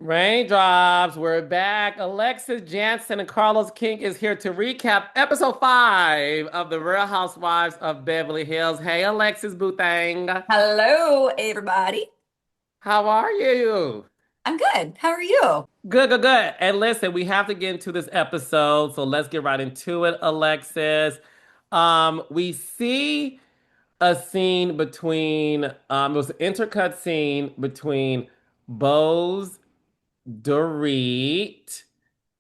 Raindrops, we're back. Alexis Jansen and Carlos King is here to recap episode 5 of The Real Housewives of Beverly Hills. Hey, Alexis Boothang. Hello, everybody. How are you? I'm good. How are you? Good, good, good. And listen, we have to get into this episode, so let's get right into it, Alexis. We see a scene between, it was an intercut scene between Bose, Dorit.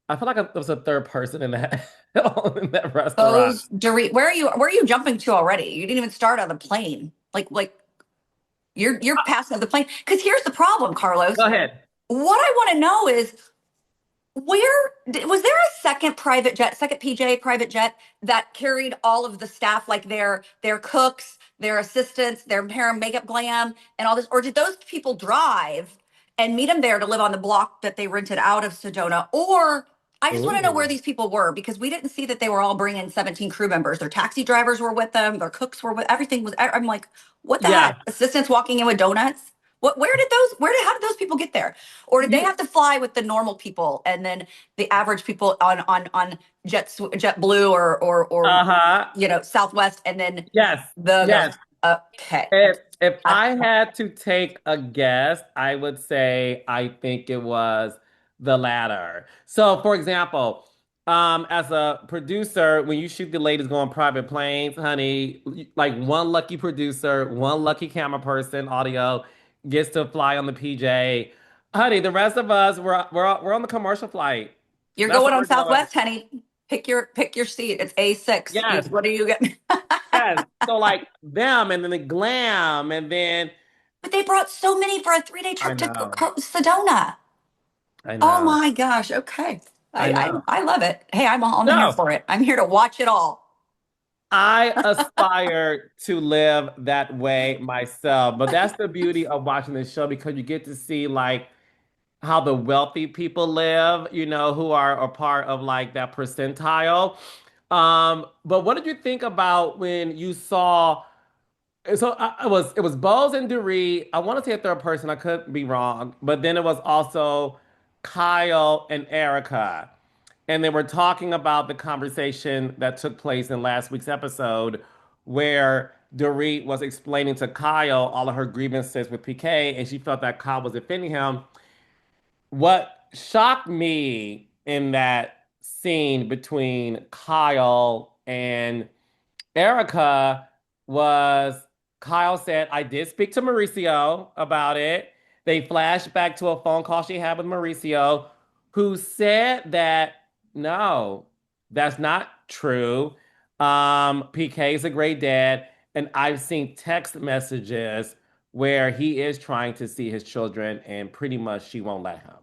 I feel like there was a third person in that in that restaurant. Bose, Dorit, where are you jumping to already? You didn't even start on the plane. Like you're passing the plane. Because here's the problem, Go Carlos. ahead. What I want to know is was there a second private jet, second PJ private jet that carried all of the staff, like their cooks, their assistants, their hair and makeup glam, and all this, or did those people drive and meet them there to live on the block that they rented out of Sedona? Or I just want to know where Ooh. these people were because we didn't see that they were all bringing 17 crew members. Their taxi drivers were with them, their cooks were with everything was. I'm like, what the Yeah. heck? Assistants walking in with donuts. How did those people get there? Or did they You, have to fly with the normal people and then the average people on JetBlue or uh-huh. Southwest and then Yes. the Yes. okay. If Uh, I had to take a guess, I would say I think it was the latter. So, for example, as a producer, when you shoot the ladies go on private planes, honey, like one lucky producer, one lucky camera person, audio gets to fly on the PJ. Honey, the rest of us, we're on the commercial flight. you're That's going what on we're doing. Southwest, honey. Pick your seat. It's A6. Yes, What are you getting? yes. So like them, and then the glam, and then But they brought so many for a 3-day I trip to know, Sedona. I Oh know, my gosh. Okay. I know. I love it. Hey, I'm here No, for it. I'm here to watch it all. I aspire to live that way myself. But that's the beauty of watching this show because you get to see like how the wealthy people live, who are a part of like that percentile. But what did you think about when you saw? So it was Bose and Dorit. I want to say a third person. I could be wrong, but then it was also Kyle and Erica, and they were talking about the conversation that took place in last week's episode, where Dorit was explaining to Kyle all of her grievances with PK, and she felt that Kyle was offending him. What shocked me in that scene between Kyle and Erica was Kyle said, I did speak to Mauricio about it. They flashed back to a phone call she had with Mauricio, who said that no, that's not true. PK is a great dad. And I've seen text messages where he is trying to see his children, and pretty much she won't let him.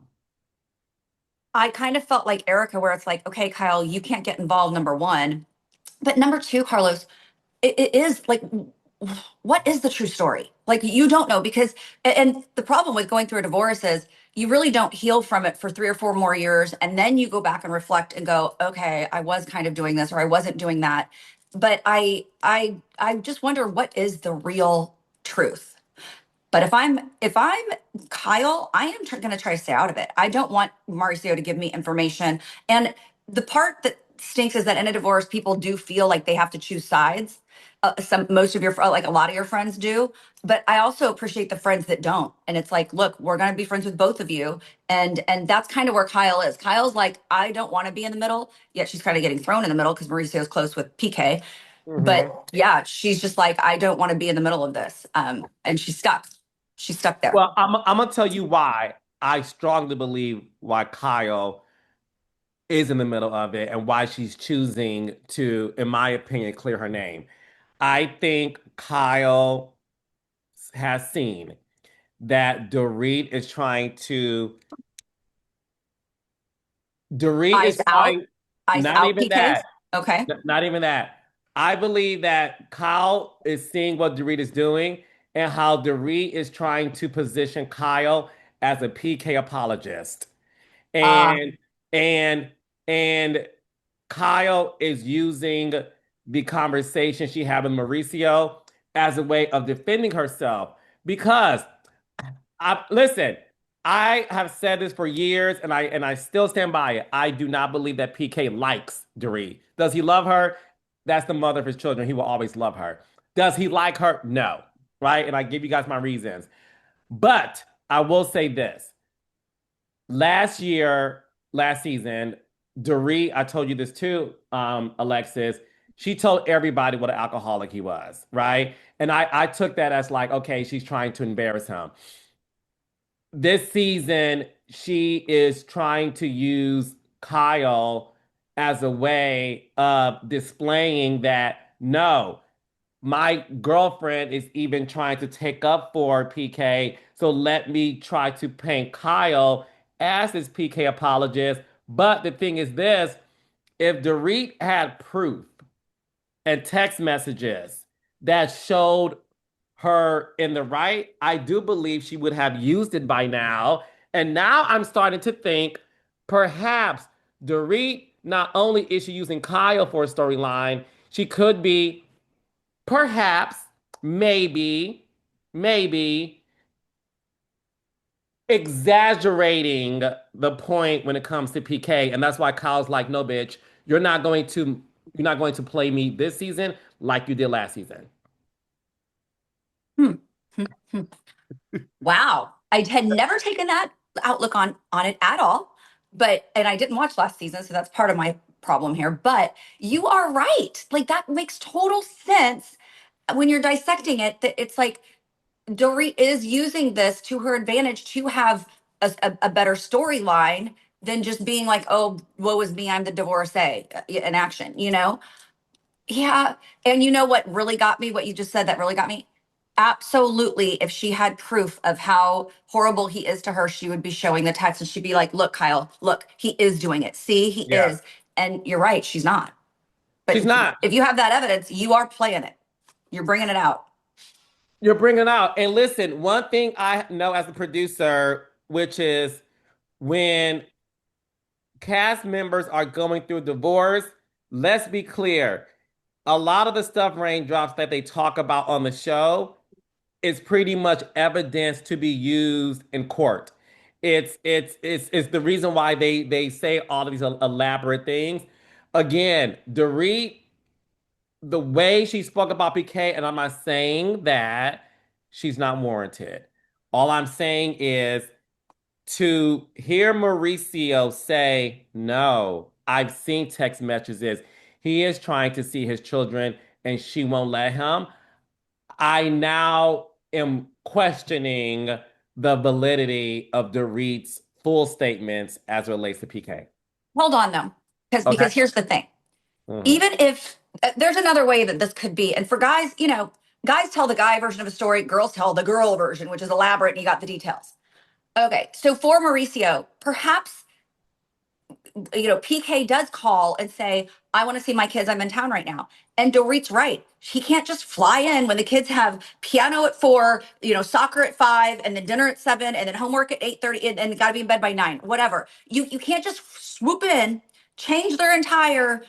I kind of felt like Erica, where it's like, okay, Kyle, you can't get involved, number one. But number two, Carlos, it is like, what is the true story? Like, you don't know because, and the problem with going through a divorce is you really don't heal from it for 3 or 4 more years. And then you go back and reflect and go, okay, I was kind of doing this or I wasn't doing that. But I just wonder what is the real truth. But if I'm Kyle, I am going to try to stay out of it. I don't want Marcio to give me information. And the part that stinks is that in a divorce, people do feel like they have to choose sides. Most of your like a lot of your friends do, but I also appreciate the friends that don't. And it's like, look, we're going to be friends with both of you, and that's kind of where Kyle is. Kyle's like, I don't want to be in the middle, yet she's kind of getting thrown in the middle because Mauricio's close with PK. Mhm. But yeah, she's just like, I don't want to be in the middle of this, and she's stuck. She's stuck there. Well, I'm gonna tell you why I strongly believe why Kyle is in the middle of it and why she's choosing to, in my opinion, clear her name. I think Kyle has seen that Dorit Eyes is out. trying, Eyes not out even PKs. that, Okay. not even that. I believe that Kyle is seeing what Dorit is doing and how Dorit is trying to position Kyle as a PK apologist. Uh, And and and Kyle is using the conversation she had with Mauricio as a way of defending herself because I listen. I have said this for years, and I still stand by it. I do not believe that PK likes Dorit. Does he love her? That's the mother of his children. He will always love her. Does he like her? No. Right? And I give you guys my reasons. But I will say this. Last year, last season, Dorit, I told you this too, Alexis, she told everybody what an alcoholic he was, right? And I took that as like, okay, she's trying to embarrass him. This season, she is trying to use Kyle as a way of displaying that no, my girlfriend is even trying to take up for PK. So let me try to paint Kyle as this PK apologist. But the thing is this, if Dorit had proof and text messages that showed her in the right, I do believe she would have used it by now. And now I'm starting to think perhaps Dorit, not only is she using Kyle for a storyline, she could be perhaps, maybe exaggerating the point when it comes to PK. And that's why Kyle's like, no, bitch, you're not going to play me this season like you did last season. Hmm. Hmm. Hmm. Wow. I had never taken that outlook on it at all. But and I didn't watch last season, so that's part of my problem here. But you are right. Like that makes total sense when you're dissecting it, that it's like Dorit is using this to her advantage to have a better storyline than just being like, oh, woe is me, I'm the divorcee in action, you know? Yeah. And you know what really got me, what you just said that really got me? Absolutely. If she had proof of how horrible he is to her, she would be showing the text and she'd be like, look, Kyle, look, he is doing it. See, he Yeah. is. And you're right, she's not. She's But not. if you have that evidence, you are playing it. You're bringing it out. You're bringing out. And listen, one thing I know as a producer, which is when cast members are going through divorce, let's be clear. A lot of the stuff raindrops that they talk about on the show is pretty much evidence to be used in court. It's the reason why they say all of these elaborate things. Again, Dorit, the way she spoke about PK, and I'm not saying that she's not warranted. All I'm saying is to hear Mauricio say, no, I've seen text messages. He is trying to see his children and she won't let him. I now am questioning the validity of Dorit's full statements as it relates to PK. Hold on though. Okay. Because here's the thing. Hmm. Even if there's another way that this could be, and for guys, you know, guys tell the guy version of a story, girls tell the girl version, which is elaborate and you got the details. Okay, so for Mauricio, perhaps you know, PK does call and say, I want to see my kids. I'm in town right now. And Dorit's right. He can't just fly in when the kids have piano at 4, you know, soccer at 5, and then dinner at 7, and then homework at 8:30, and got to be in bed by 9, whatever. You can't just swoop in, change their entire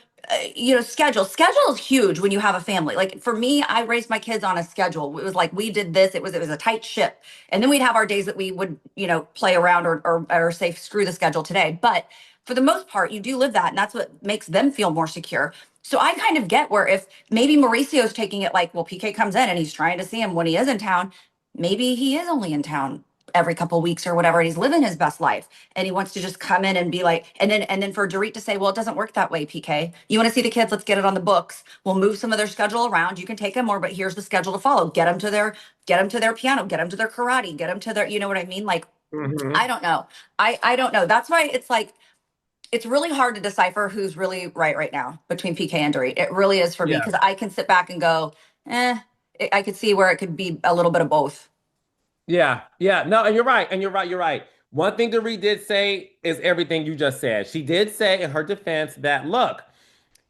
you know, schedule is huge when you have a family. Like for me, I raised my kids on a schedule. It was like we did this, it was a tight ship, and then we'd have our days that we would, you know, play around or say screw the schedule today. But for the most part, you do live that, and that's what makes them feel more secure. So I kind of get where if maybe Mauricio's taking it like, well, PK comes in and he's trying to see him when he is in town, maybe he is only in town every couple weeks or whatever, and he's living his best life, and he wants to just come in and be like, and then for Dorit to say, well, it doesn't work that way, PK. You want to see the kids? Let's get it on the books. We'll move some of their schedule around. You can take them more, but here's the schedule to follow. Get them to their piano, get them to their karate, get them to their, you know what I mean? Like, Hmm. I don't know. I don't know. That's why it's like it's really hard to decipher who's really right now between PK and Dorit. It really is for me Yeah. because I can sit back and go, I could see where it could be a little bit of both. Yeah. Yeah. No, and you're right. And you're right. You're right. One thing Dorit did say is everything you just said. She did say in her defense that, look,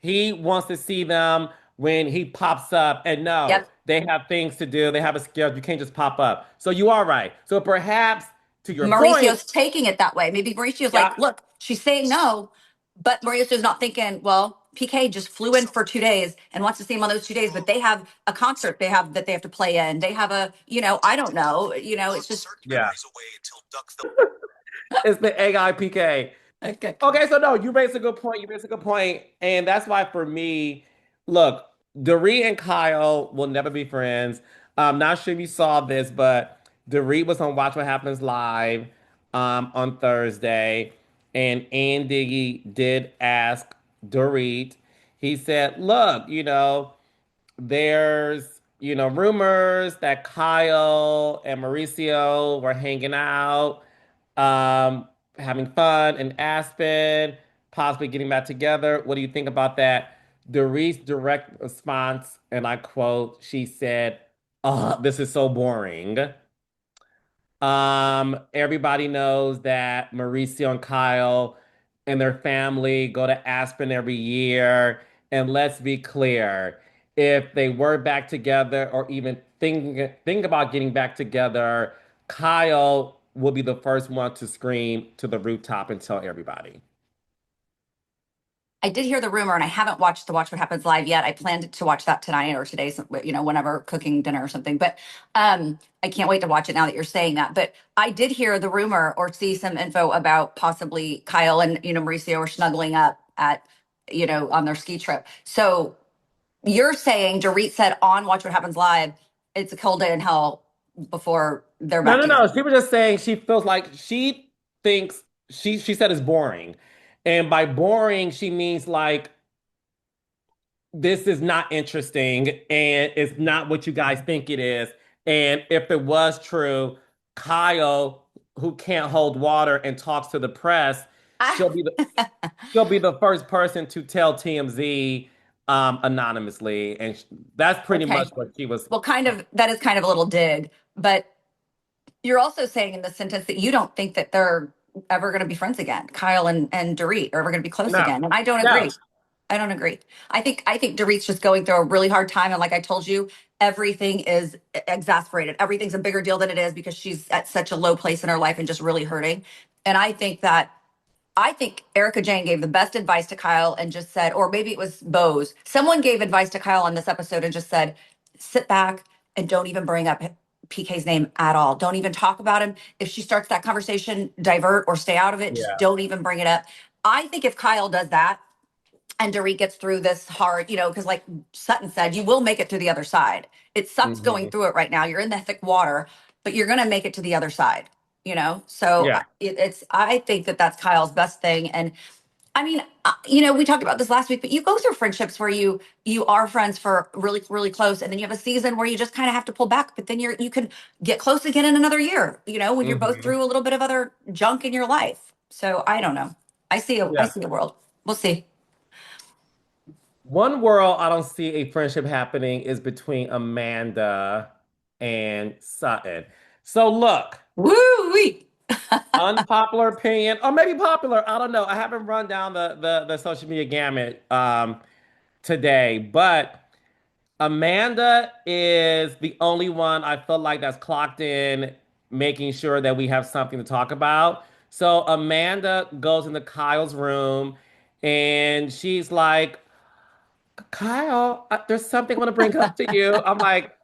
he wants to see them when he pops up. And no, Yep. they have things to do. They have a schedule. You can't just pop up. So you are right. So perhaps to your point, Mauricio's taking it that way. Maybe Mauricio's yeah, like, look, she's saying no, but Mauricio's not thinking, well, PK just flew in for 2 days and wants to see him on those 2 days, but they have a concert they have to play in. They have a, I don't know, it's just Yeah. It's the AI PK. okay. Okay, so no, you raised a good point. You raised a good point, and that's why for me, look, Dorit and Kyle will never be friends. I'm not sure if you saw this, but Dorit was on Watch What Happens Live on Thursday, and Andy did ask Dorit. He said, "Look, there's rumors that Kyle and Mauricio were hanging out, um, having fun in Aspen, possibly getting back together. What do you think about that?" Dorit's direct response, and I quote, she said, "Oh, this is so boring." Everybody knows that Mauricio and Kyle and their family go to Aspen every year. And let's be clear, if they were back together or even think about getting back together, Kyle will be the first one to scream to the rooftop and tell everybody. I did hear the rumor, and I haven't watched the Watch What Happens Live yet. I planned to watch that tonight or today, whenever cooking dinner or something. But I can't wait to watch it now that you're saying that. But I did hear the rumor or see some info about possibly Kyle and Mauricio are snuggling up at on their ski trip. So you're saying Dorit said on Watch What Happens Live, it's a cold day in hell before they're No, back no, together. no. She was just saying she feels like she thinks she said it's boring. And by boring, she means like this is not interesting and it's not what you guys think it is. And if it was true, Kyle, who can't hold water and talks to the press, she'll be the she'll be the first person to tell TMZ anonymously, and that's pretty much Okay. what she was. Well, that is kind of a little dig, but you're also saying in this sentence that you don't think that they're ever going to be friends again. Kyle and Dorit are ever going to be close No, again. And I don't no. agree. I don't agree. I think Dorit's just going through a really hard time. And like I told you, everything is exasperated. Everything's a bigger deal than it is because she's at such a low place in her life and just really hurting. And I think Erica Jane gave the best advice to Kyle and just said, or maybe it was Bose. Someone gave advice to Kyle on this episode and just said, sit back and don't even bring up PK's name at all. Don't even talk about him. If she starts that conversation, divert or stay out of it. Just Yeah. don't even bring it up. I think if Kyle does that and Dorit gets through this hard, because like Sutton said, you will make it to the other side. It sucks going Hmm. through it right now. You're in the thick water, but you're going to make it to the other side. So Yeah. I think that that's Kyle's best thing. And I mean, we talked about this last week, but you go through friendships where you are friends for really, really close, and then you have a season where you just kind of have to pull back. But then you can get close again in another year. When you're both Hmm. through a little bit of other junk in your life. So I don't know. I Yeah. see a world. We'll see. One world I don't see a friendship happening is between Amanda and Sutton. So look, Woo wee. unpopular opinion, or maybe popular, I don't know. I haven't run down the social media gamut today, but Amanda is the only one I feel like that's clocked in, making sure that we have something to talk about. So Amanda goes into Kyle's room and she's like, "Kyle, there's something I want to bring up to you." I'm like,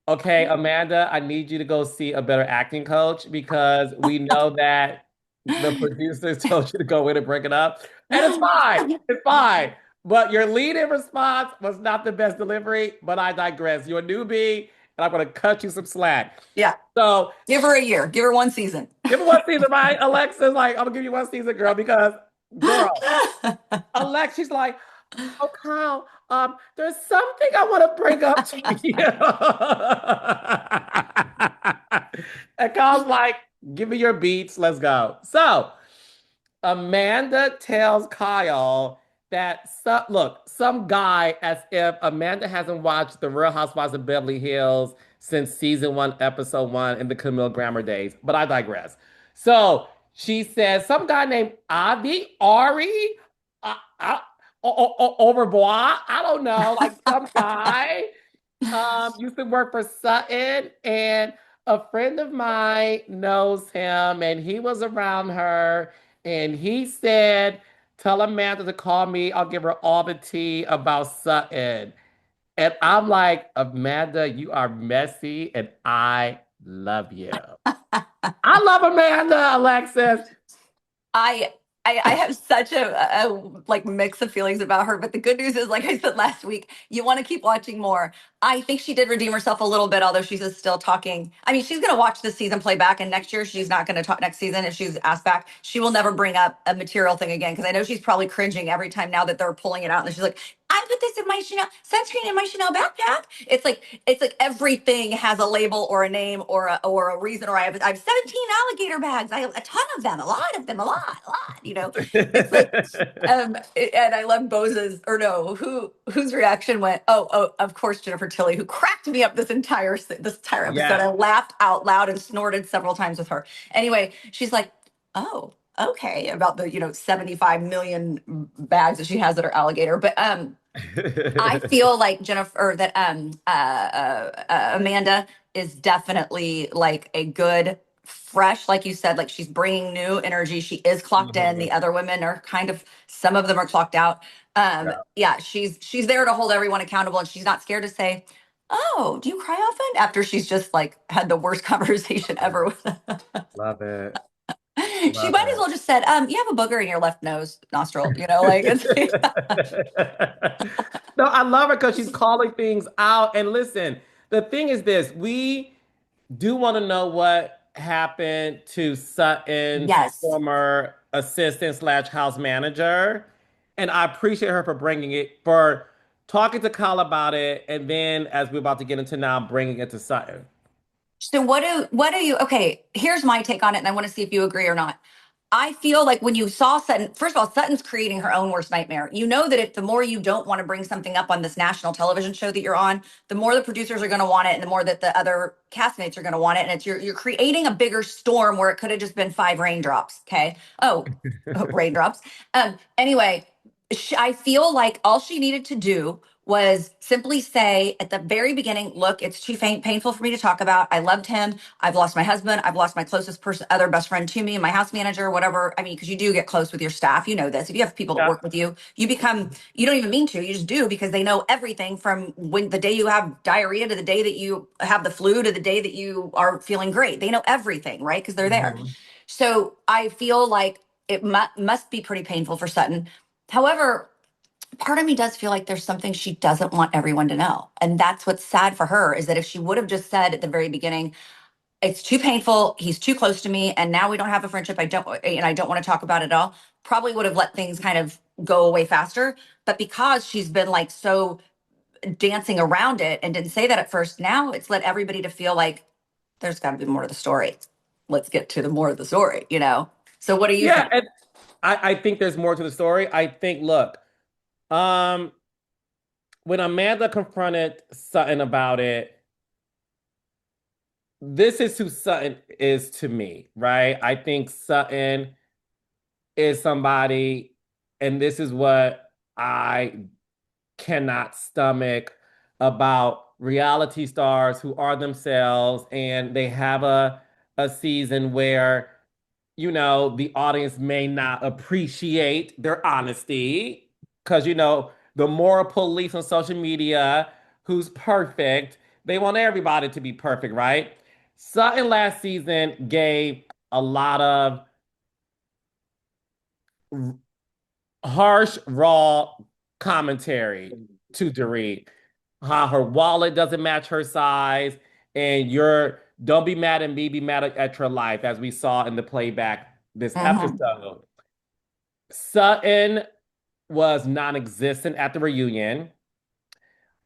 "Okay, Amanda, I need you to go see a better acting coach because we know that the producers told you to go in and break it up. And it's fine. It's fine. But your lead-in response was not the best delivery, but I digress. You're a newbie, and I'm going to cut you some slack. Yeah. So Give her a year. Give her one season. give me one season, right? Alexa's like, I'm going to give you one season, girl, because, girl, Alexi's like, "Oh, Kyle, there's something I want to bring up to you." And Kyle's like, "Give me your beats, let's go." So Amanda tells Kyle that look, some guy, as if Amanda hasn't watched The Real Housewives of Beverly Hills since season one, episode one in the Camille Grammer days. But I digress. So she says some guy named Ari, uh, uh, Overbois, I don't know, like some guy used to work for Sutton, and a friend of mine knows him, and he was around her, and he said tell Amanda to call me. I'll give her all the tea about Sutton. And I'm like, Amanda, you are messy and I love you. I love Amanda, Alexis. I I have such a like mix of feelings about her, but the good news is, like I said last week, you want to keep watching more. I think she did redeem herself a little bit, although she's just still talking. I mean, she's going to watch this season play back, and next year she's not going to talk. Next season, if she's asked back, she will never bring up a material thing again because I know she's probably cringing every time now that they're pulling it out, and she's like, "I put this in my Chanel sunscreen in my Chanel backpack." It's like everything has a label or a name or a reason. Or I have 17 alligator bags. I have a ton of them, a lot of them, a lot. It's like, and I love Bose's, or no, whose reaction went, oh, of course, Jennifer Tilly, who cracked me up this entire episode. Yes. I laughed out loud and snorted several times with her. Anyway, she's like, oh, okay, about the 75 million bags that she has that are alligator, but I feel like Jennifer, or that Amanda is definitely like a good, fresh, like you said, like she's bringing new energy. She is clocked in. The Mhm. other women are kind of, some of them are clocked out. Yeah. Yeah, she's there to hold everyone accountable, and she's not scared to say, "Oh, do you cry often?" After she's just like had the worst conversation ever with them. Love it. She Love might as it. well just said, "You have a booger in your left nose nostril," like it's. No, I love her because she's calling things out. And listen, the thing is this, we do want to know what happened to Sutton's Yes. former assistant slash house manager. And I appreciate her for bringing it, for talking to Kyle about it. And then, as we're about to get into now, bringing it to Sutton. So what do you okay, here's my take on it, and I want to see if you agree or not. I feel like when you saw Sutton, first of all, Sutton's creating her own worst nightmare. You know that if the more you don't want to bring something up on this national television show that you're on, the more the producers are going to want it, and the more that the other castmates are going to want it, and it's you're creating a bigger storm where it could have just been five raindrops. Okay. Oh, raindrops. Anyway, I feel like all she needed to do was simply say at the very beginning, look, it's too painful for me to talk about. I loved him. I've lost my husband. I've lost my closest person, other best friend to me, my house manager, whatever. I mean, because you do get close with your staff. You know this. If you have people that Yeah. work with you, you don't even mean to, you just do because they know everything from when the day you have diarrhea to the day that you have the flu to the day that you are feeling great. They know everything, right? Because they're there. Mhm. So I feel like it must be pretty painful for Sutton. However, part of me does feel like there's something she doesn't want everyone to know. And that's what's sad for her, is that if she would have just said at the very beginning, it's too painful, he's too close to me, and now we don't have a friendship, I don't want to talk about it at all, probably would have let things kind of go away faster. But because she's been like so dancing around it and didn't say that at first, now it's led everybody to feel like there's got to be more to the story. Let's get to the more of the story. So what do you Yeah, think? and I think there's more to the story. I think, look, um, when Amanda confronted Sutton about it, this is who Sutton is to me, right? I think Sutton is somebody, and this is what I cannot stomach about reality stars who are themselves and they have a season where the audience may not appreciate their honesty because, the moral police on social media, who's perfect, they want everybody to be perfect, right? Sutton last season gave a lot of harsh, raw commentary to Dorit. How her wallet doesn't match her size, and you're don't be mad at me, be mad at your life, as we saw in the playback this Mhm. episode. Sutton was non-existent at the reunion.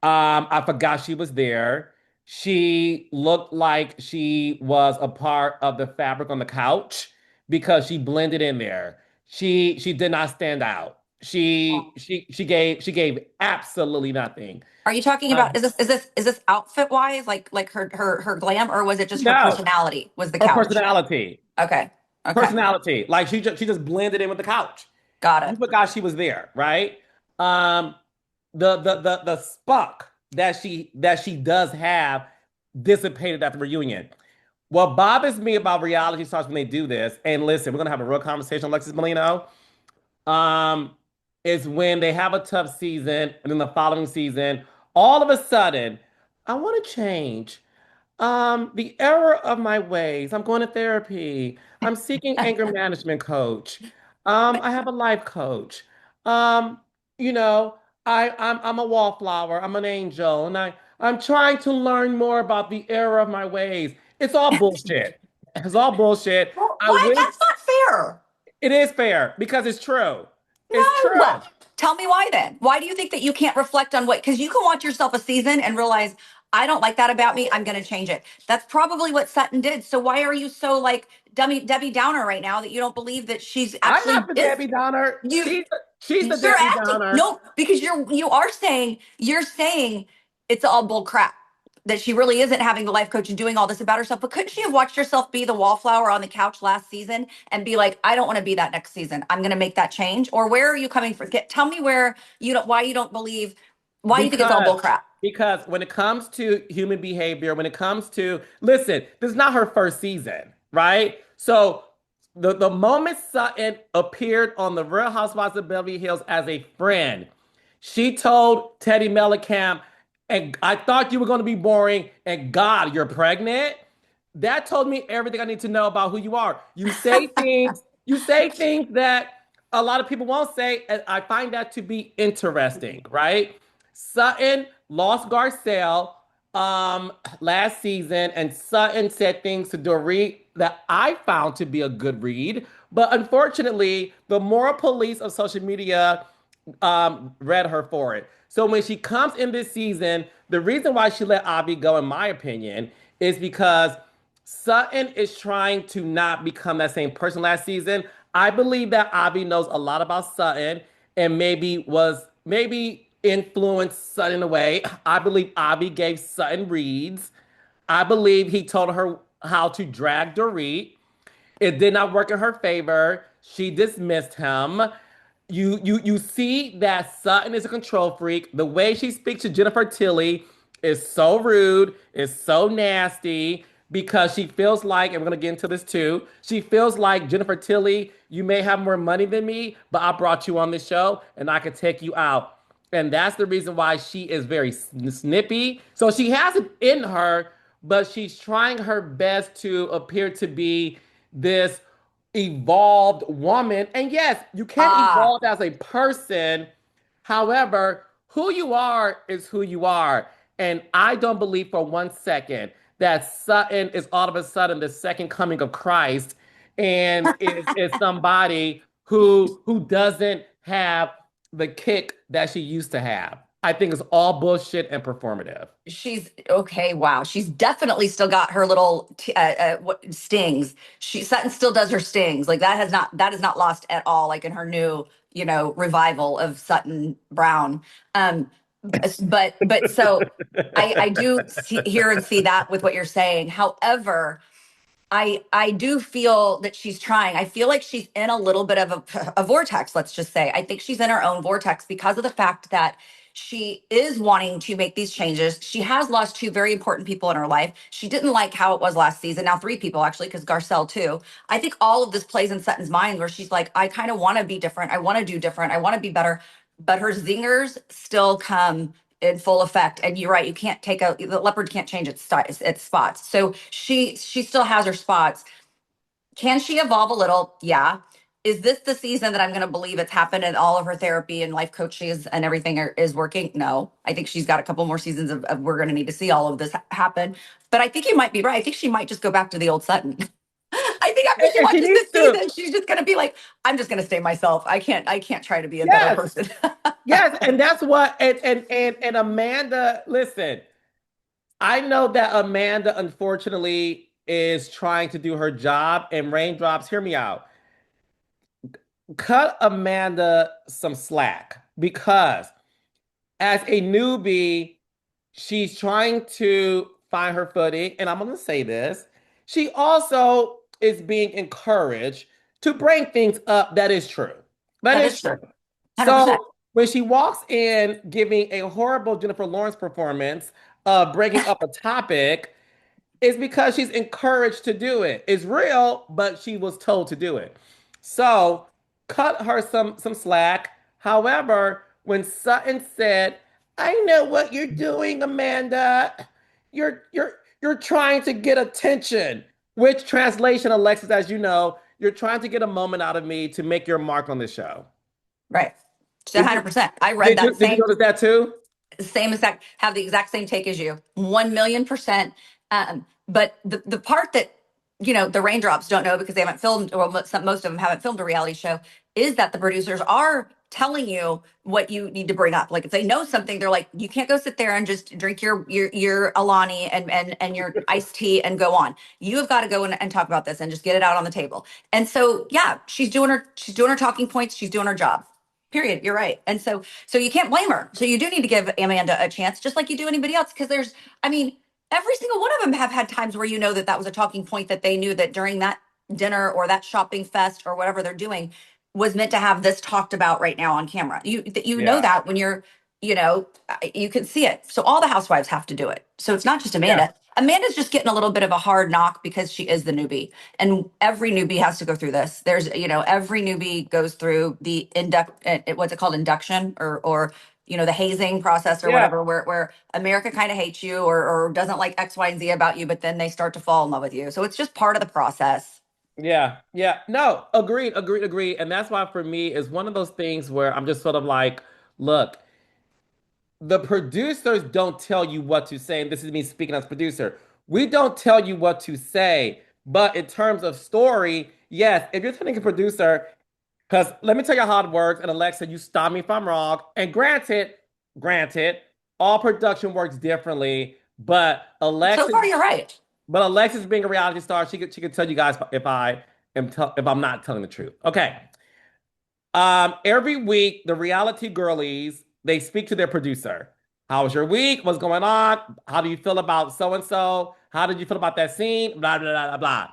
I forgot she was there. She looked like she was a part of the fabric on the couch because she blended in there. She did not stand out. She gave absolutely nothing. Are you talking Uh, about, is this outfit wise, like her glam, or was it just her no, personality was the her couch? personality, Okay. Okay. personality. Like she just blended in with the couch. Got You it. forgot she was there, right? Um, the spark that she does have dissipated at the reunion. What bothers me about reality stars when they do this, and listen, we're gonna have a real conversation, Alexis Molino. um, is when they have a tough season, and then the following season, all of a sudden, I want to change. The error of my ways. I'm going to therapy. I'm seeking anger management coach. I have a life coach. Um, you know, I'm a wallflower. I'm an angel, and I'm trying to learn more about the error of my ways. It's all bullshit. It's all bullshit. Well, I what? wish That's not fair. it is fair because it's true. It's No. true. Tell me why then. Why do you think that you can't reflect on what? Because you can watch yourself a season and realize, I don't like that about me. I'm going to change it. That's probably what Sutton did. So why are you so like Debbie Downer right now that you don't believe that she's I'm actually not the is? Debbie Downer. You She's the you're Debbie acting Downer. no, because you're saying it's all bull crap that she really isn't having the life coach and doing all this about herself. But couldn't she have watched herself be the wallflower on the couch last season and be like, I don't want to be that next season. I'm going to make that change. Or where are you coming from? Tell me where you don't why you don't believe why you think it's all Because bull crap. because when it comes to human behavior, when it comes to listen, this is not her first season, right? So the moment Sutton appeared on the Real Housewives of Beverly Hills as a friend, she told Teddy Mellencamp, and I thought you were going to be boring, and God, you're pregnant. That told me everything I need to know about who you are. You say things that a lot of people won't say, and I find that to be interesting, right? Sutton lost Garcelle last season, and Sutton said things to Dorit that I found to be a good read. But unfortunately, the moral police of social media read her for it. So when she comes in this season, the reason why she let Avi go, in my opinion, is because Sutton is trying to not become that same person last season. I believe that Avi knows a lot about Sutton and maybe influenced Sutton in a way. I believe Avi gave Sutton reads. I believe he told her how to drag Dorit. It did not work in her favor. She dismissed him. You see that Sutton is a control freak. The way she speaks to Jennifer Tilly is so rude, is so nasty because she feels like, and we're gonna get into this too, she feels like Jennifer Tilly, you may have more money than me, but I brought you on this show and I could take you out. And that's the reason why she is very snippy. So she has it in her, but she's trying her best to appear to be this evolved woman. And yes, you can Ah, evolve as a person. However, who you are is who you are. And I don't believe for 1 second that Sutton is all of a sudden the second coming of Christ and is somebody who doesn't have the kick that she used to have. I think it's all bullshit and performative. she's okay. Wow, she's definitely still got her little stings. She Sutton still does her stings. Like that is not lost at all. Like in her new revival of Sutton Brown. Um, but so I do hear and see that with what you're saying. However, I do feel that she's trying. I feel like she's in a little bit of a vortex, let's just say. I think she's in her own vortex because of the fact that she is wanting to make these changes. She has lost two very important people in her life. She didn't like how it was last season. Now three people actually, because Garcelle too. I think all of this plays in Sutton's mind where she's like, I kind of want to be different. I want to do different. I want to be better. But her zingers still come in full effect. And you're right, you can't take a the leopard can't change its spots. So she still has her spots. Can she evolve a little? Yeah. Is this the season that I'm going to believe it's happened and all of her therapy and life coaches and everything is working? No. I think she's got a couple more seasons of we're going to need to see all of this happen. But I think you might be right. I think she might just go back to the old Sutton. I think after she And she watches needs this to. season, she's just going to be like, I'm just going to stay myself. I can't try to be a better Yes. person. Yes, and that's what and Amanda, listen, I know that Amanda unfortunately is trying to do her job and raindrops, hear me out. Cut Amanda some slack because as a newbie, she's trying to find her footing. And I'm going to say this. She also is being encouraged to bring things up that is true. That That is is true. true. 100%. So when she walks in giving a horrible Jennifer Lawrence performance of bringing up a topic, it's because she's encouraged to do it. It's real, but she was told to do it. So cut her some slack. However, when Sutton said, "I know what you're doing, Amanda. You're trying to get attention," which translation, Alexis, as you know, you're trying to get a moment out of me to make your mark on the show. Right. Did you 100%. I read did that you did you same notice that too? same exact have the exact same take as you 1,000,000%. But the part that the raindrops don't know because they haven't filmed, or most of them haven't filmed a reality show, is that the producers are telling you what you need to bring up. Like if they know something, they're like, you can't go sit there and just drink your Alani and your iced tea and go on. You have got to go and talk about this and just get it out on the table. And so yeah, she's doing her talking points, she's doing her job. Period. You're right. And so you can't blame her. So you do need to give Amanda a chance, just like you do anybody else, because I mean, every single one of them have had times where that was a talking point that they knew that during that dinner or that shopping fest or whatever they're doing was meant to have this talked about right now on camera. You know Yeah. that when you can see it. So all the housewives have to do it. So it's not just Yeah. Amanda. Amanda's just getting a little bit of a hard knock because she is the newbie. And every newbie has to go through this. Every newbie goes through the what's it called, induction, or the hazing process or Yeah. whatever, where America kind of hates you, or doesn't like X, Y, and Z about you, but then they start to fall in love with you. So it's just part of the process. Yeah, yeah. No, agreed, agreed, agreed. And that's why for me it's one of those things where I'm just sort of like, look, the producers don't tell you what to say. And this is me speaking as producer. We don't tell you what to say. But in terms of story, yes, if you're telling a producer, because let me tell you how it works, and Alexa, you stop me if I'm wrong. And granted, all production works differently, So far, you're right. But Alexis being a reality star, she could tell you guys if I'm not telling the truth. Okay. Every week the reality girlies they speak to their producer. How was your week? What's going on? How do you feel about so and so? How did you feel about that scene? Blah blah blah blah blah.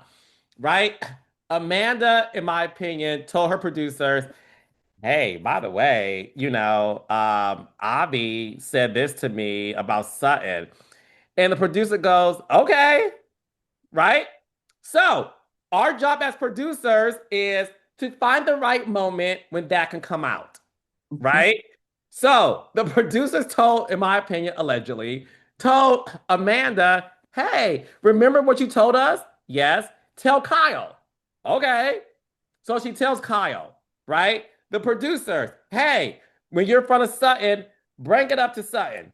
Right? Amanda, in my opinion, told her producers, "Hey, by the way, Avi said this to me about Sutton," and the producer goes, "Okay." Right? So, our job as producers is to find the right moment when that can come out, Mhm. right? So, the producers told, in my opinion, allegedly, told Amanda, "Hey, remember what you told us?" Yes. Tell Kyle. Okay. So she tells Kyle, right? The producers, "Hey, when you're in front of Sutton, bring it up to Sutton."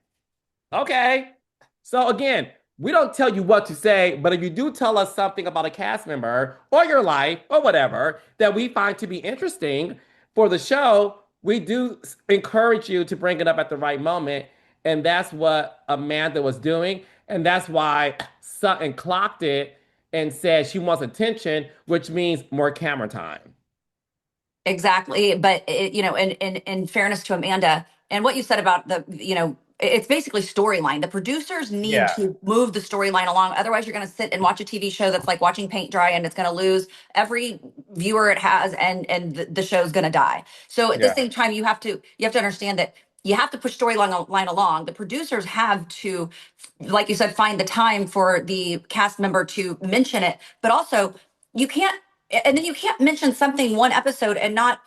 Okay. So again, we don't tell you what to say, but if you do tell us something about a cast member or your life or whatever that we find to be interesting for the show, we do encourage you to bring it up at the right moment. And that's what Amanda was doing. And that's why Sutton clocked it and said she wants attention, which means more camera time. Exactly. But in fairness to Amanda, and what you said about it's basically storyline. The producers need Yeah, to move the storyline along. Otherwise, you're going to sit and watch a TV show that's like watching paint dry, and it's going to lose every viewer it has, and the show's going to die. So at the yeah, same time, you have to understand that you have to push storyline along. The producers have to, like you said, find the time for the cast member to mention it, but also you can't and then you can't mention something one episode and not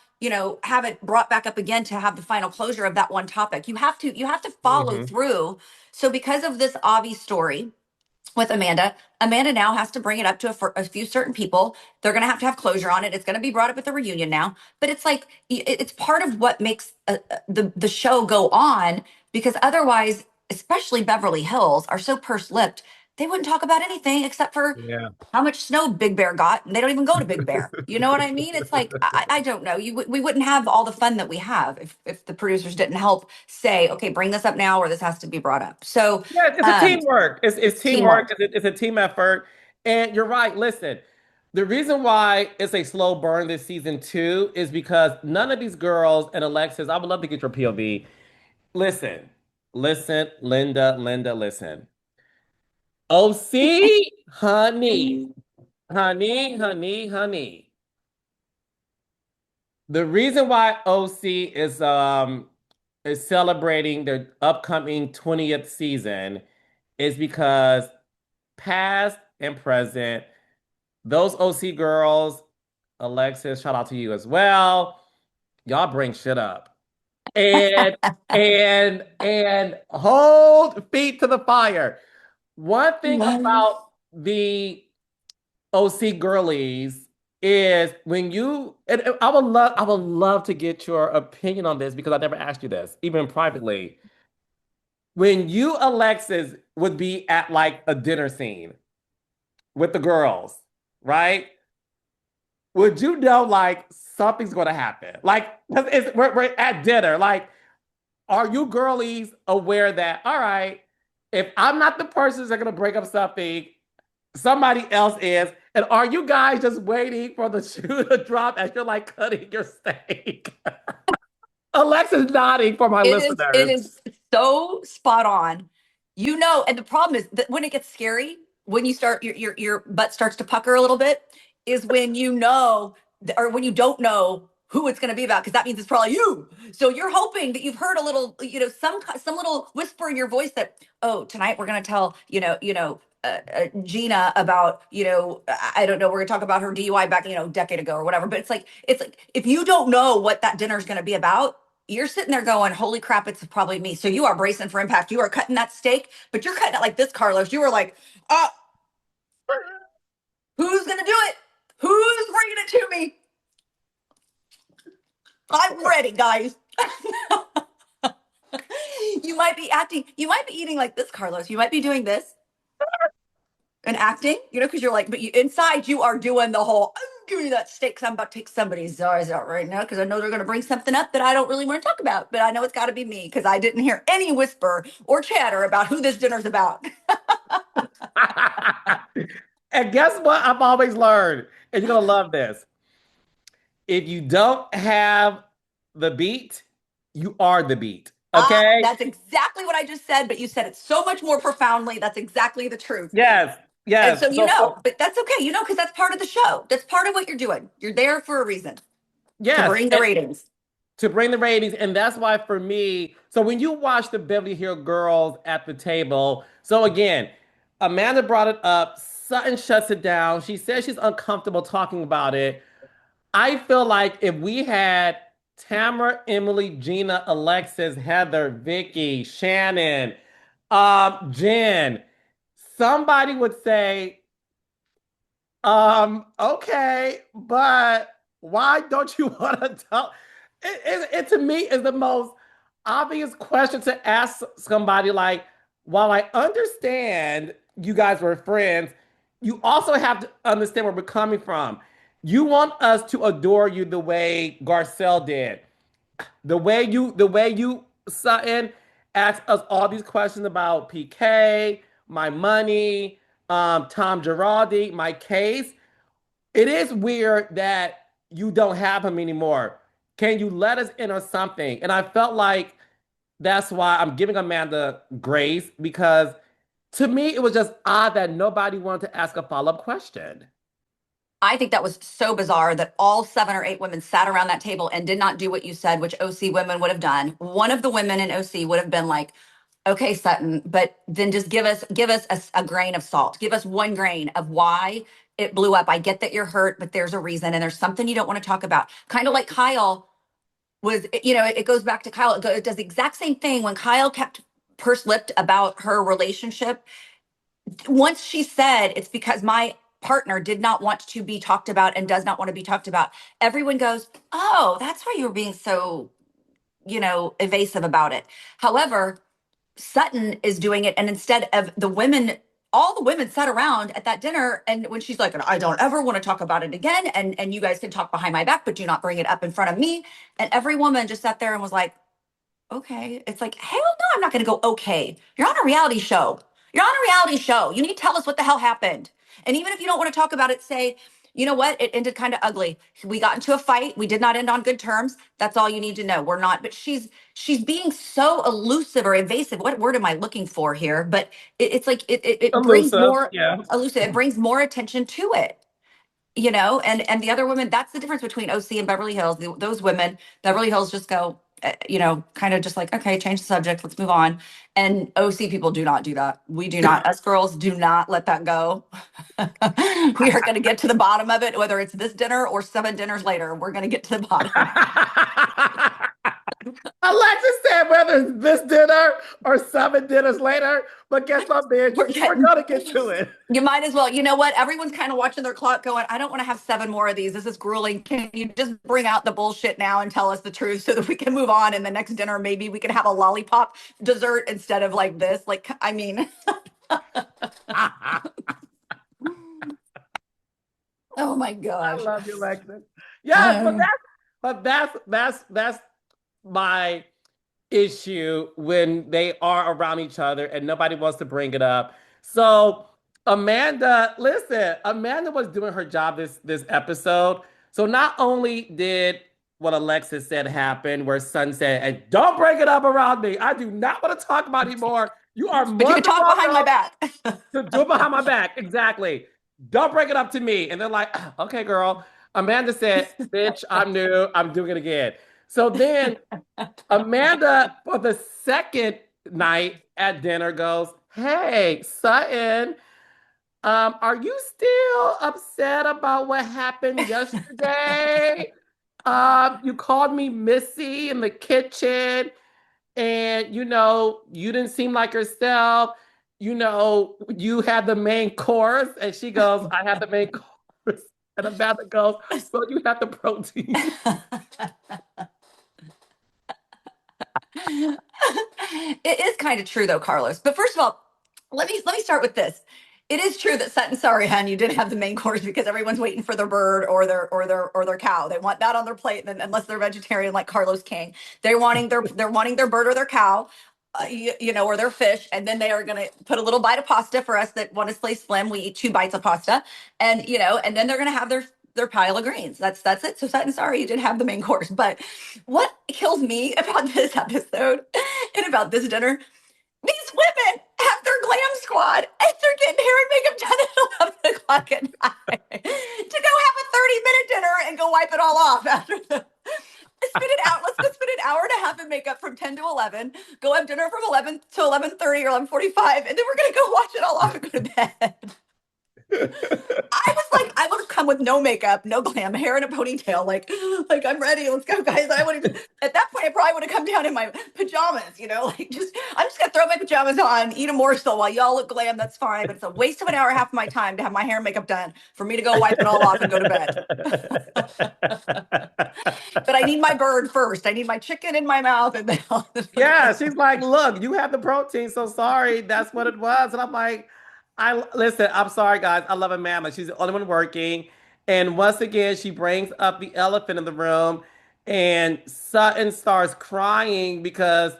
have it brought back up again to have the final closure of that one topic. You have to follow hmm, through. So because of this Avi story with Amanda now has to bring it up to a few certain people. They're going to have closure on it. It's going to be brought up at the reunion now, but it's like it's part of what makes the show go on, because otherwise, especially Beverly Hills are so purse-lipped, they wouldn't talk about anything except for yeah. how much snow Big Bear got, and they don't even go to Big Bear. You know what I mean? It's like I don't know. We wouldn't have all the fun that we have if the producers didn't help say, okay, bring this up now, or this has to be brought up. So Yeah, it's a teamwork. It's it's teamwork. teamwork. It's a team effort. And you're right. Listen, the reason why it's a slow burn this season two is because none of these girls and Alexis, I would love to get your POV. Listen, Linda, listen. OC, honey. The reason why OC is celebrating their upcoming 20th season is because past and present, those OC girls, Alexis, shout out to you as well. y'all bring shit up. And and hold feet to the fire. One thing about the OC girlies is when you and I would love to get your opinion on this because I never asked you this, even privately. When you, Alexis, would be at like a dinner scene with the girls, right? Would you know like something's gonna happen? Like we're at dinner. Like, are you girlies aware that, all right, if I'm not the person that's gonna break up something, somebody else is? And are you guys just waiting for the shoe to drop as you're like cutting your steak? Alexa's nodding for my It listeners. is so spot on. You know, and the problem is that when it gets scary, when you start your butt starts to pucker a little bit, is when you know or when you don't know who it's going to be about because that means it's probably you. So you're hoping that you've heard a little, some little whisper in your voice that, oh, tonight we're going to tell, Gina about, I don't know, we're going to talk about her DUI back, decade ago or whatever. But it's like if you don't know what that dinner is going to be about, you're sitting there going, holy crap, it's probably me. So you are bracing for impact. You are cutting that steak, but you're cutting it like this, Carlos. You were like, uh, who's going to do it? Who's bringing it to me? I'm ready, guys. You might be eating like this, Carlos. You might be doing this and acting, because you're like, but inside you are doing the whole, give me that steak because I'm about to take somebody's eyes out right now because I know they're going to bring something up that I don't really want to talk about, but I know it's got to be me because I didn't hear any whisper or chatter about who this dinner's about. And guess what? I've always learned, and you're gonna love this. If you don't have the beat, you are the beat. Okay? That's exactly what I just said, but you said it so much more profoundly. That's exactly the truth. Yes, And yes. so, So for but that's okay, because that's part of the show. That's part of what you're doing. You're there for a reason to yes, bring the ratings. to bring the ratings, and that's why for me. So when you watch the Beverly Hills Girls at the table, so again, Amanda brought it up. Sutton shuts it down. She says she's uncomfortable talking about it. I feel like if we had Tamara, Emily, Gina, Alexis, Heather, Vicky, Shannon, Jen, somebody would say, okay, but why don't you want to tell? It to me is the most obvious question to ask somebody. Like, while I understand you guys were friends, you also have to understand where we're coming from. You want us to adore you the way Garcelle did, the way you Sutton asked us all these questions about PK, my money, Tom Girardi, my case. It is weird that you don't have him anymore. Can you let us in or something? And I felt like that's why I'm giving Amanda grace because to me it was just odd that nobody wanted to ask a follow-up question. I think that was so bizarre that all 7 or 8 women sat around that table and did not do what you said, which OC women would have done. One of the women in OC would have been like, okay, Sutton, but then just give us a grain of salt. Give us one grain of why it blew up. I get that you're hurt, but there's a reason and there's something you don't want to talk about. Kind of like Kyle was, it goes back to Kyle. It does the exact same thing when Kyle kept purse-lipped about her relationship. Once she said it's because my partner did not want to be talked about and does not want to be talked about, everyone goes, oh, that's why you were being so, evasive about it. However, Sutton is doing it, and instead of the women, all the women sat around at that dinner, and when she's like, I don't ever want to talk about it again, and you guys can talk behind my back, but do not bring it up in front of me. And every woman just sat there and was like, okay. It's like, hell no, I'm not going to go, okay. You're on a reality show. You're on a reality show. You need to tell us what the hell happened. And even if you don't want to talk about it, say, you know what? It ended kind of ugly. We got into a fight. We did not end on good terms. That's all you need to know. We're not, but she's being so elusive or evasive. What word am I looking for here? But it's like it brings Elusive, more yeah. elusive. It brings more attention to it, and the other women, that's the difference between OC and Beverly Hills. Those women, Beverly Hills just go, kind of just like, okay, change the subject, let's move on. And OC people do not do that. We do not, us girls do not let that go. We are going to get to the bottom of it, whether it's this dinner or 7 dinners later. We're going to get to the bottom. Alexis said whether it's this dinner or 7 dinners later, but guess what, bitch? We're We're getting. gonna get to it. You might as well. You know what? Everyone's kind of watching their clock going, I don't want to have seven more of these. This is grueling. Can you just bring out the bullshit now and tell us the truth so that we can move on? And the next dinner, maybe we can have a lollipop dessert instead of like this. Like, I mean, I oh my gosh. love you, Alexis. Yes, Um, but that's my issue when they are around each other and nobody wants to bring it up. So Amanda, listen, Amanda was doing her job this episode. So not only did what Alexis said happen, where Sun said, "And don't bring it up around me. I do not want to talk about it anymore. You are but you more can than talk behind my welcome back. to do it behind my back." Exactly. Don't bring it up to me. And they're like, "Okay, girl." Amanda said, "Bitch, I'm new. I'm doing it again." So then Amanda, for the second night at dinner, goes, "Hey, Sutton, are you still upset about what happened yesterday? You called me Missy in the kitchen, and you didn't seem like yourself. You had the main course." And she goes, "I had the main course." And Amanda goes, "Well, you had the protein." It is kind of true though, Carlos. But first of all, let me start with this. It is true that Sutton, sorry, hun, you did have the main course because everyone's waiting for their bird or their cow. They want that on their plate, and unless they're vegetarian like Carlos King, they're wanting their bird or their cow, or their fish, and then they are going to put a little bite of pasta for us that want to stay slim. We eat two bites of pasta, and then they're going to have their pile of greens. That's it. So Sutton, sorry, you did have the main course. But what kills me about this episode and about this dinner, these women have their glam squad and they're getting hair and makeup done at 11 o'clock at night to go have a 30-minute dinner and go wipe it all off after the. Spend an hour. Let's go spend an hour and a half in makeup from 10 to 11. Go have dinner from 11 to 11:30 or 11:45, and then we're gonna go wash it all off and go to bed. I was like, I would have come with no makeup, no glam, hair in a ponytail, like I'm ready. Let's go, guys. I would have at that point. I probably would have come down in my pajamas, like I'm just gonna throw my pajamas on, eat a morsel while y'all look glam. That's fine, but it's a waste of an hour, half of my time to have my hair and makeup done for me to go wipe it all off and go to bed. But I need my bird first. I need my chicken in my mouth, and then I'll Yeah, she's like, "Look, you have the protein, so sorry, that's what it was." And I'm like, "I listen, I'm sorry, guys. I love Amanda. She's the only one working." And once again, she brings up the elephant in the room, and Sutton starts crying because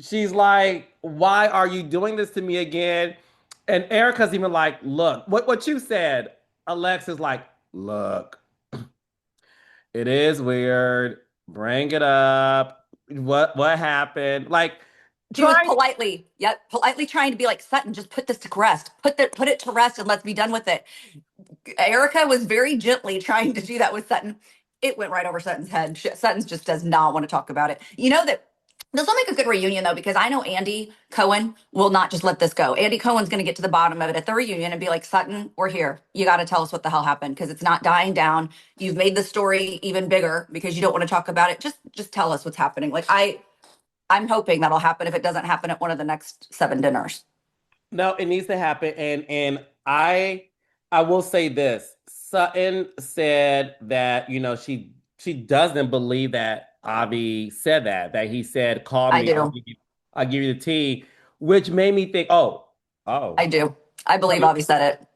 she's like, "Why are you doing this to me again?" And Erica's even like, "Look, what you said." Alexa's like, "Look, it is weird. Bring it up. What happened?" Like she was trying. politely trying to be like, Sutton, just put this to rest. Put it to rest and let's be done with it. Erica was very gently trying to do that with Sutton. It went right over Sutton's head. Sutton just does not want to talk about it. You know that this will make a good reunion though, because I know Andy Cohen will not just let this go. Andy Cohen's going to get to the bottom of it at the reunion and be like, Sutton, we're here. You got to tell us what the hell happened because it's not dying down. You've made the story even bigger because you don't want to talk about it. Just tell us what's happening. Like I'm hoping that'll happen if it doesn't happen at one of the next seven dinners. No, it needs to happen. And I will say this. Sutton said that, she doesn't believe that Avi said that he said, "Call I me, do. I'll give you the tea," which made me think, oh, I do. I tell believe me, Avi said it.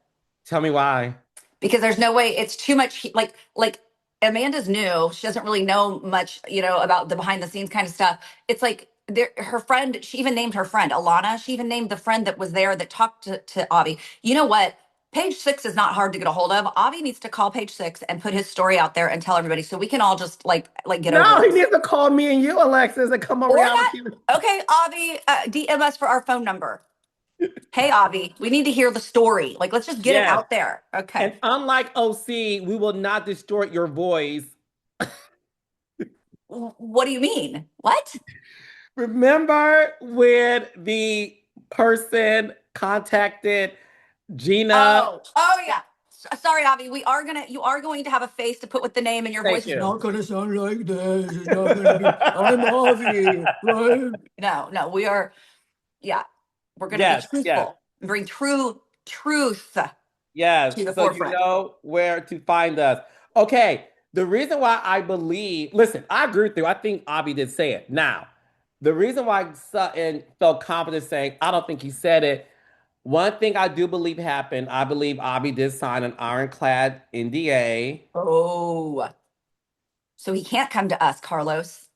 tell me why. Because there's no way it's too much like Amanda's new. She doesn't really know much, about the behind the scenes kind of stuff. It's like her friend, she even named her friend Alana. She even named the friend that was there that talked to Avi. You know what? Page six is not hard to get a hold of. Avi needs to call page six and put his story out there and tell everybody so we can all just like get over No, he this. needs to call me and you, Alexis, and come on Or reality. that, okay, Avi, DM us for our phone number. Hey, Avi, we need to hear the story. Like, let's just get it Yes. out there. Okay. And unlike OC, we will not distort your voice. What do you mean? What? Remember when the person contacted Gina? Oh yeah. Sorry, Avi. You are going to have a face to put with the name, and your voice Thank is you. not going to sound like this. It's not going to be. I'm Avi, right? No, no, we are. Yeah, we're going to be Yes, yes. truthful and bring truth Yes, to the so you forefront. know where to find us. Okay, the reason why I believe, listen, I agree with you. I think Avi did say it. Now, the reason why Sutton felt confident saying, I don't think he said it, one thing I do believe happened, I believe Avi did sign an ironclad NDA. Oh, so he can't come to us, Carlos.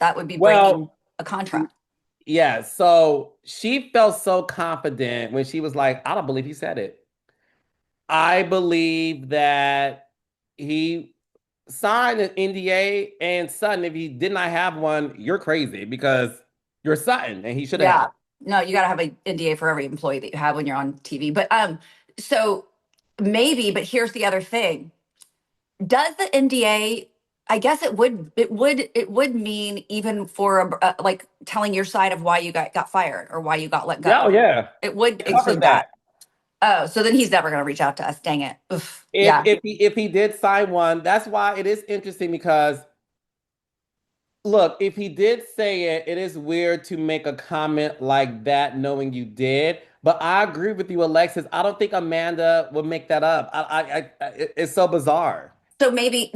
That would be breaking Well, a contract. yeah, so she felt so confident when she was like, I don't believe he said it. I believe that he signed an NDA and Sutton, if he did not have one, you're crazy because you're Sutton and he should have had Yeah. one. No, you got to have an NDA for every employee that you have when you're on TV. But so maybe, but here's the other thing. Does the NDA, I guess it would mean even for like telling your side of why you got fired or why you got let Yeah, oh, go. yeah. It would It covers include that. that. Oh, so then he's never going to reach out to us. Dang it. Oof. If Yeah. if he if he did sign one, that's why it is interesting because look, if he did say it, it is weird to make a comment like that knowing you did. But I agree with you, Alexis. I don't think Amanda would make that up. It's so bizarre. So maybe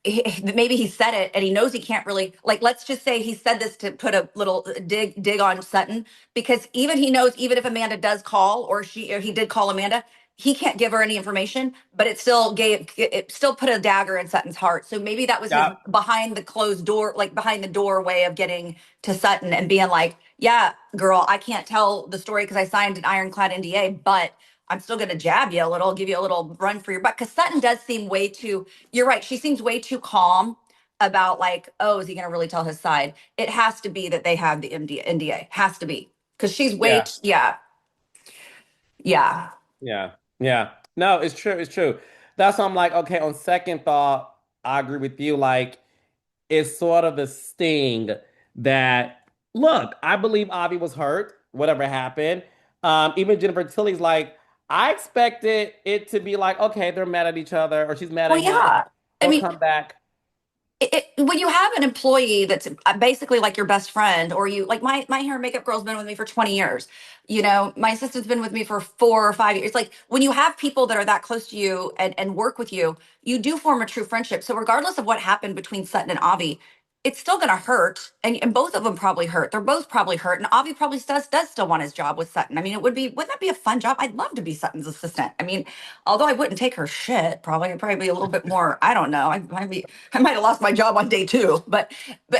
he said it and he knows he can't really, like, let's just say he said this to put a little dig on Sutton, because even he knows, even if Amanda does call, or he did call Amanda, he can't give her any information, but it still put a dagger in Sutton's heart. So maybe that was his Yeah, behind the closed door, like behind the door way of getting to Sutton and being like, yeah, girl, I can't tell the story because I signed an ironclad NDA, but I'm still going to jab you a little, give you a little run for your buck. Because Sutton does seem way too, you're right. She seems way too calm about, like, oh, is he going to really tell his side? It has to be that they have the NDA. Has to be. Because she's yeah, yeah, yeah. yeah, yeah. No, it's true. It's true. That's why I'm like, okay, on second thought, I agree with you. Like, it's sort of the sting that, look, I believe Avi was hurt, whatever happened. Even Jennifer Tilly's like, I expected it to be like, okay, they're mad at each other, or she's mad Well, at him. yeah. I They'll mean, come back. when you have an employee that's basically like your best friend, or you like my hair and makeup girl's been with me for 20 years, my assistant's been with me for 4 or 5 years. Like, when you have people that are that close to you and work with you, you do form a true friendship. So regardless of what happened between Sutton and Avi, it's still going to hurt, and both of them probably hurt. They're both probably hurt, and Avi probably does still want his job with Sutton. I mean, wouldn't that be a fun job? I'd love to be Sutton's assistant. I mean, although I wouldn't take her shit, probably. I'd probably be a little bit more, I don't know. I might have lost my job on day two. But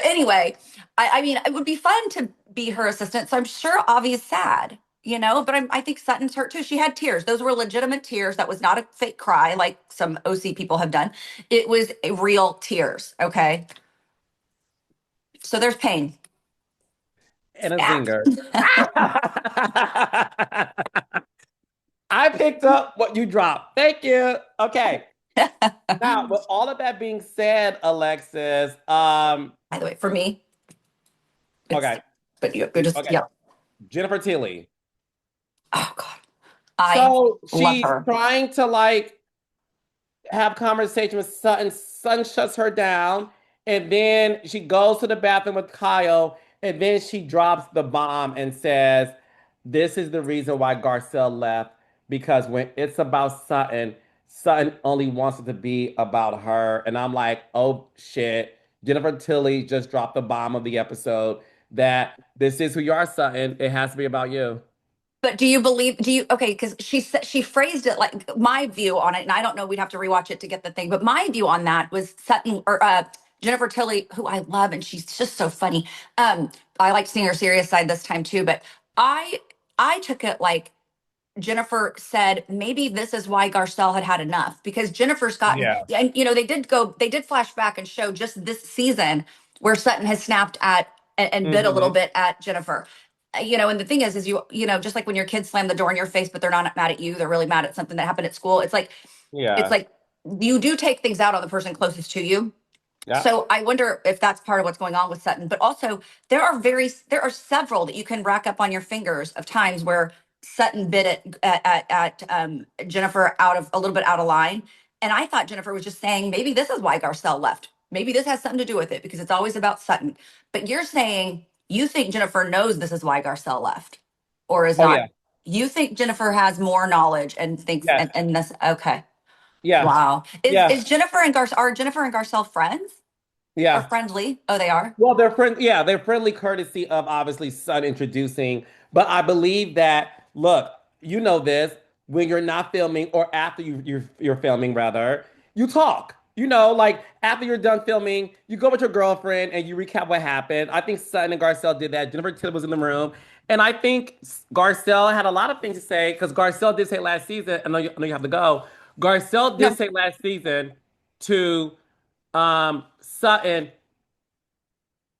anyway, I mean, it would be fun to be her assistant. So I'm sure Avi is sad, but I think Sutton's hurt too. She had tears. Those were legitimate tears. That was not a fake cry like some OC people have done. It was real tears. Okay. So there's pain. And a Yeah. zinger. I picked up what you dropped. Thank you. Okay. Now, with all of that being said, Alexis, By the way, for me, it's, okay, but you're just, okay. yeah. Jennifer Tilly. Oh God. I So love she's her. trying to like have conversation with Sutton. Sutton shuts her down, and then she goes to the bathroom with Kyle, and then she drops the bomb and says, "This is the reason why Garcelle left because when it's about Sutton, Sutton only wants it to be about her." And I'm like, "Oh shit!" Jennifer Tilly just dropped the bomb of the episode that this is who you are, Sutton. It has to be about you. But okay, because she phrased it like, my view on it, and I don't know, we'd have to rewatch it to get the thing, but my view on that was Sutton, or Jennifer Tilly, who I love, and she's just so funny. I like seeing her serious side this time too, but I I took it like Jennifer said, maybe this is why Garcelle had enough, because Jennifer's gotten, Yeah. and they did flash back and show just this season where Sutton has snapped at and bit a little Hmm. bit at Jennifer. And the thing is just like when your kids slam the door in your face, but they're not mad at you, they're really mad at something that happened at school. It's Yeah. like you do take things out on the person closest to you. Yeah. So I wonder if that's part of what's going on with Sutton. But also there are several that you can rack up on your fingers of times where Sutton bit at Jennifer out of a little bit out of line. And I thought Jennifer was just saying maybe this is why Garcelle left. Maybe this has something to do with it because it's always about Sutton. But you're saying you think Jennifer knows this is why Garcelle left, or is Oh not. yeah. You think Jennifer has more knowledge and thinks Yes. and this okay. Yeah. Wow. Yeah. Is Jennifer and Gar are Jennifer and Garcelle friends or Yeah. friendly? Oh, they are. Well, they're friend. Yeah, they're friendly courtesy of obviously Sun introducing. But I believe that look, you know this when you're not filming or after you're filming rather, you talk. You know, like after you're done filming, you go with your girlfriend and you recap what happened. I think Sutton and Garcelle did that. Jennifer Tilly was in the room, and I think Garcelle had a lot of things to say because Garcelle did say last season. I know you have to go. Garcelle did No, say last season to Sutton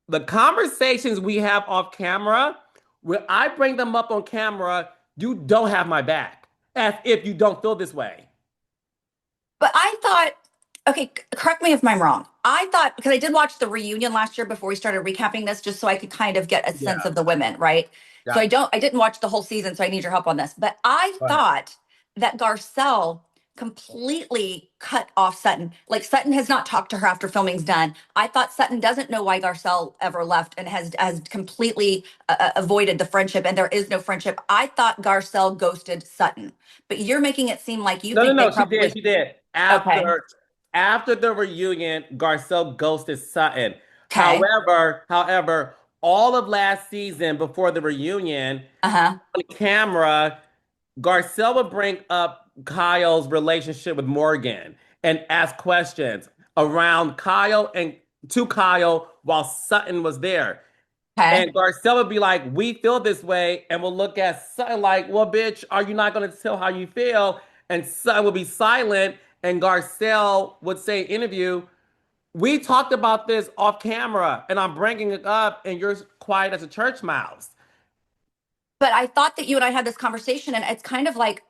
the conversations we have off camera, when I bring them up on camera, you don't have my back. As if you don't feel this way. but I thought, okay, correct me if I'm wrong. I thought, because I did watch the reunion last year before we started recapping this, just so I could kind of get a sense Yeah, of the women, right? So yeah. I didn't watch the whole season, so I need your help on this. But I Go ahead. thought that Garcelle completely cut off Sutton. Like Sutton has not talked to her after filming's done. I thought Sutton doesn't know why Garcelle ever left and has completely avoided the friendship, and there is no friendship. I thought Garcelle ghosted Sutton, but you're making it seem like you No, no, think they no. She did. probably She did. okay. After the reunion, Garcelle ghosted Sutton. Okay. However, all of last season before the reunion, Uh-huh. on camera, Garcelle would bring up Kyle's relationship with Morgan and ask questions around Kyle and to Kyle while Sutton was there. Okay. And Garcelle would be like, "We feel this way," and we'll look at Sutton like, "Well, bitch, are you not going to tell how you feel?" And Sutton would be silent, and Garcelle would say, in "Interview, we talked about this off camera, and I'm bringing it up, and you're quiet as a church mouse." But I thought that you and I had this conversation, and it's kind of like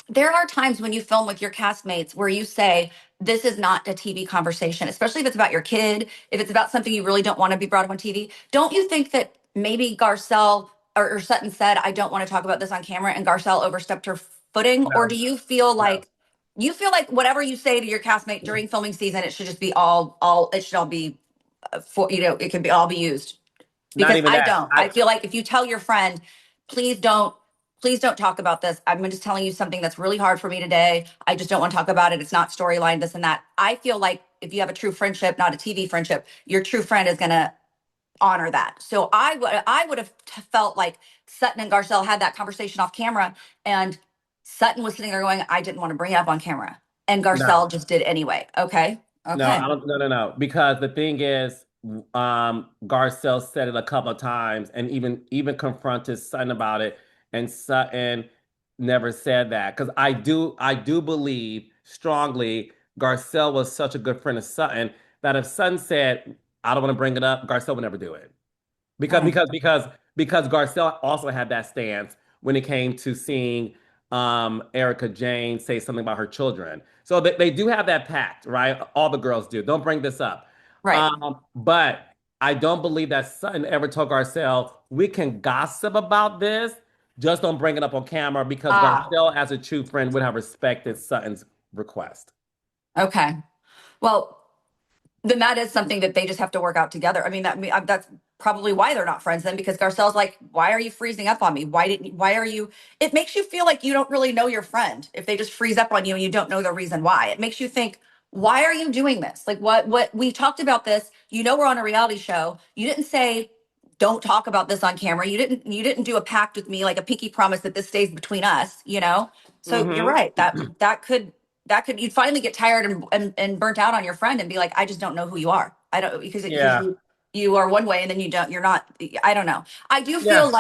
there are times when you film with your castmates where you say, this is not a TV conversation, especially if it's about your kid, if it's about something you really don't want to be brought up on TV. Don't you think that maybe Garcelle or Sutton said, I don't want to talk about this on camera, and Garcelle overstepped her footing? Or do No, no. you feel like whatever you say to your castmate during filming season, it should just be it should all be for, it can be all be used? Not Because even I that. don't. I feel like if you tell your friend, please don't, please don't talk about this. I'm just telling you something that's really hard for me today. I just don't want to talk about it. It's not storyline, this and that. I feel like if you have a true friendship, not a TV friendship, your true friend is going to honor that. So I would have felt like Sutton and Garcelle had that conversation off camera, and Sutton was sitting there going, I didn't want to bring it up on camera, and No. Garcelle just did anyway. Okay. No, Okay. I don't. No, no, no. Because the thing is, Garcelle said it a couple of times, and even confronted Sutton about it, and Sutton never said that. Because I do believe strongly Garcelle was such a good friend of Sutton that if Sutton said, "I don't want to bring it up," Garcelle would never do it. Because Mm. because because because Garcelle also had that stance when it came to seeing Erica Jane say something about her children. So they do have that pact, right? All the girls do. Don't bring this up. Right. But I don't believe that Sutton ever told Garcelle, we can gossip about this, just don't bring it up on camera because Ah, Garcelle, as a true friend, would have respected Sutton's request. okay. Well, then that is something that they just have to work out together. I mean, that's probably why they're not friends then, because Garcelle's like, why are you freezing up on me? Why are you, it makes you feel like you don't really know your friend if they just freeze up on you and you don't know the reason why. It makes you think, why are you doing this? Like what we talked about this, we're on a reality show. You didn't say, don't talk about this on camera. You didn't do a pact with me, like a pinky promise that this stays between us. So you're Hmm. right. That could you'd finally get tired and burnt out on your friend and be like, I just don't know who you are. I don't because Yeah. you are one way and then you're not. I don't know. Yeah.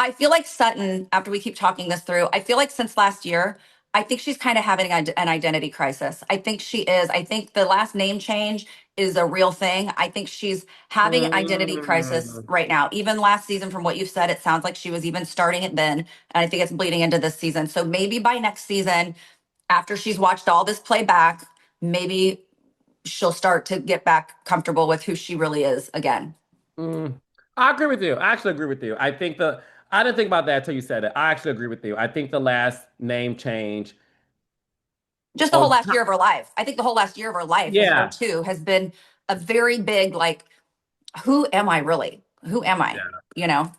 I feel like Sutton, after we keep talking this through, I feel like since last year, I think she's kind of having an identity crisis. I think she is. I think the last name change is a real thing. I think she's having an identity crisis Mm. right now. Even last season, from what you've said, it sounds like she was even starting it then. And I think it's bleeding into this season. So maybe by next season, after she's watched all this play back, maybe she'll start to get back comfortable with who she really is again. Mm, I agree with you. I actually agree with you. I think I didn't think about that until you said it. I actually agree with you. I think the last name change Just the whole on last top, year of her life. I think the whole last year of her life, this year yeah, too, has been a very big like, who am I really? Who am I? yeah, You know?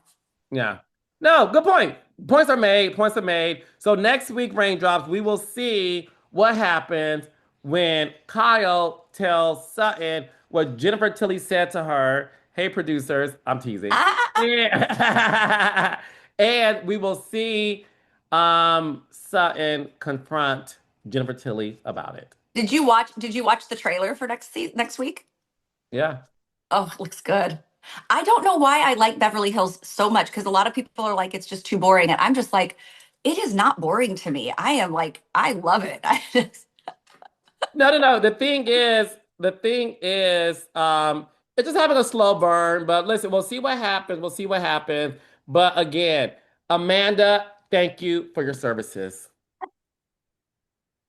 yeah. No, good point. Points are made. Points are made. So next week, Raindrops, we will see what happens when Kyle tells Sutton what Jennifer Tilly said to her. Hey, producers, I'm teasing. Ah, And, and we will see Sutton confront Jennifer Tilly about it. did you watch the trailer for next week? Yeah. Oh, it looks good. I don't know why I like Beverly Hills so much because a lot of people are like, it's just too boring. And I'm just like, it is not boring to me. I am like, I love it. No, no, no. It's just having a slow burn. But listen, we'll see what happens. We'll see what happens. But again, Amanda, thank you for your services.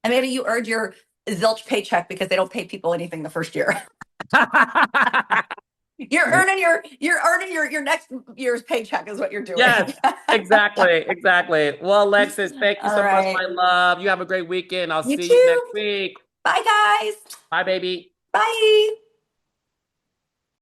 And maybe you earned your zilch paycheck because they don't pay people anything the first year. You're earning your next year's paycheck is what you're doing. Yes, exactly, exactly. Well, Alexis, thank you All so much, right. my love. You have a great weekend. I'll You see you next too. week. Bye guys. Bye, baby. Bye.